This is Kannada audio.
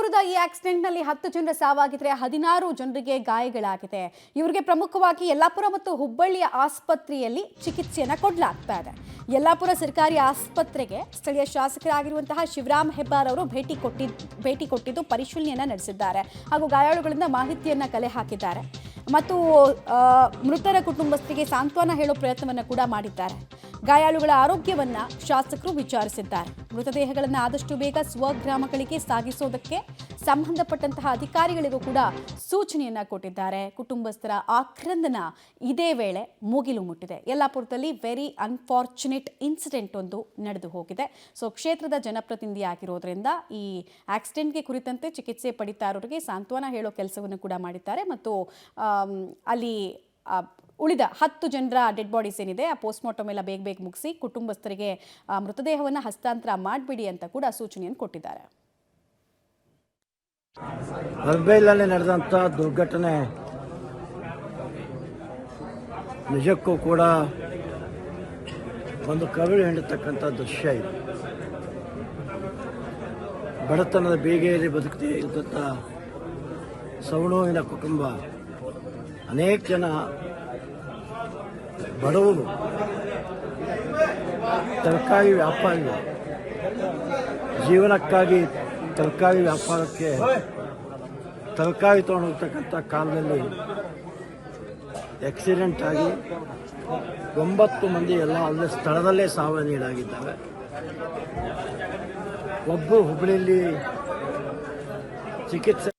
ಯಲ್ಲಾಪುರದ ಈ ಆಕ್ಸಿಡೆಂಟ್ನಲ್ಲಿ 10 ಜನರ ಸಾವಾಗಿದ್ರೆ 16 ಜನರಿಗೆ ಗಾಯಗಳಾಗಿದೆ. ಇವರಿಗೆ ಪ್ರಮುಖವಾಗಿ ಯಲ್ಲಾಪುರ ಮತ್ತು ಹುಬ್ಬಳ್ಳಿಯ ಆಸ್ಪತ್ರೆಯಲ್ಲಿ ಚಿಕಿತ್ಸೆಯನ್ನು ಕೊಡಲಾಗ್ತಾ ಇದೆ. ಯಲ್ಲಾಪುರ ಸರ್ಕಾರಿ ಆಸ್ಪತ್ರೆಗೆ ಸ್ಥಳೀಯ ಶಾಸಕರಾಗಿರುವಂತಹ ಶಿವರಾಮ್ ಹೆಬ್ಬಾರ್ ಅವರು ಭೇಟಿ ಕೊಟ್ಟಿದ್ದು ಪರಿಶೀಲನೆಯನ್ನು ನಡೆಸಿದ್ದಾರೆ ಹಾಗೂ ಗಾಯಾಳುಗಳಿಂದ ಮಾಹಿತಿಯನ್ನು ಕಲೆ ಹಾಕಿದ್ದಾರೆ ಮತ್ತು ಮೃತರ ಕುಟುಂಬಸ್ಥರಿಗೆ ಸಾಂತ್ವನ ಹೇಳೋ ಪ್ರಯತ್ನವನ್ನು ಕೂಡ ಮಾಡಿದ್ದಾರೆ. ಗಾಯಾಳುಗಳ ಆರೋಗ್ಯವನ್ನ ಶಾಸಕರು ವಿಚಾರಿಸಿದ್ದಾರೆ. ಮೃತದೇಹಗಳನ್ನು ಆದಷ್ಟು ಬೇಗ ಸ್ವಗ್ರಾಮಗಳಿಗೆ ಸಾಗಿಸೋದಕ್ಕೆ ಸಂಬಂಧಪಟ್ಟಂತಹ ಅಧಿಕಾರಿಗಳಿಗೂ ಕೂಡ ಸೂಚನೆಯನ್ನ ಕೊಟ್ಟಿದ್ದಾರೆ. ಕುಟುಂಬಸ್ಥರ ಆಕ್ರಂದನ ಇದೇ ವೇಳೆ ಮುಗಿಲು ಮುಟ್ಟಿದೆ. ಯಲ್ಲಾಪುರದಲ್ಲಿ ವೆರಿ ಅನ್ಫಾರ್ಚುನೇಟ್ ಇನ್ಸಿಡೆಂಟ್ ಒಂದು ನಡೆದು ಹೋಗಿದೆ. ಸೊ ಕ್ಷೇತ್ರದ ಜನಪ್ರತಿನಿಧಿ ಆಗಿರೋದ್ರಿಂದ ಈ ಆಕ್ಸಿಡೆಂಟ್ಗೆ ಕುರಿತಂತೆ ಚಿಕಿತ್ಸೆ ಪಡಿತಾ ಇರೋರಿಗೆ ಸಾಂತ್ವನ ಹೇಳೋ ಕೆಲಸವನ್ನು ಕೂಡ ಮಾಡಿದ್ದಾರೆ ಮತ್ತು ಅಲ್ಲಿ ಉಳಿದ 10 ಜನರ ಡೆಡ್ ಬಾಡೀಸ್ ಏನಿದೆ ಆ ಪೋಸ್ಟ್ಮಾರ್ಟಮ್ ಎಲ್ಲ ಬೇಗ ಮುಗಿಸಿ ಕುಟುಂಬಸ್ಥರಿಗೆ ಮೃತದೇಹವನ್ನು ಹಸ್ತಾಂತರ ಮಾಡಬೇಡಿ ಅಂತ ಕೂಡ ಸೂಚನೆಯನ್ನು ಕೊಟ್ಟಿದ್ದಾರೆ. ಹುಬ್ಬಳ್ಳಿಯಲ್ಲಿ ನಡೆದಂಥ ದುರ್ಘಟನೆ ನಿಜಕ್ಕೂ ಕೂಡ ಒಂದು ಕರುಳು ಹಿಂಡತಕ್ಕಂಥ ದೃಶ್ಯ ಇದೆ. ಬಡತನದ ಬೇಗೆಯಲ್ಲಿ ಬದುಕದೇ ಇದ್ದಂಥ ಸವಣೂರಿನ ಕುಟುಂಬ, ಅನೇಕ ಜನ ಬಡವರು, ತರಕಾರಿ ವ್ಯಾಪಾರಿಗಳು, ಜೀವನಕ್ಕಾಗಿ ತರಕಾರಿ ವ್ಯಾಪಾರಕ್ಕೆ ತರಕಾರಿ ತೊಗೊಂಡೋಗ್ತಕ್ಕಂಥ ಕಾಲದಲ್ಲಿ ಆಕ್ಸಿಡೆಂಟ್ ಆಗಿ 9 ಮಂದಿ ಎಲ್ಲ ಅಲ್ಲೇ ಸ್ಥಳದಲ್ಲೇ ಸಾವನ್ನೀಡಾಗಿದ್ದಾರೆ. ಒಬ್ಬರು ಹುಬ್ಬಳ್ಳಿಯಲ್ಲಿ ಚಿಕಿತ್ಸೆ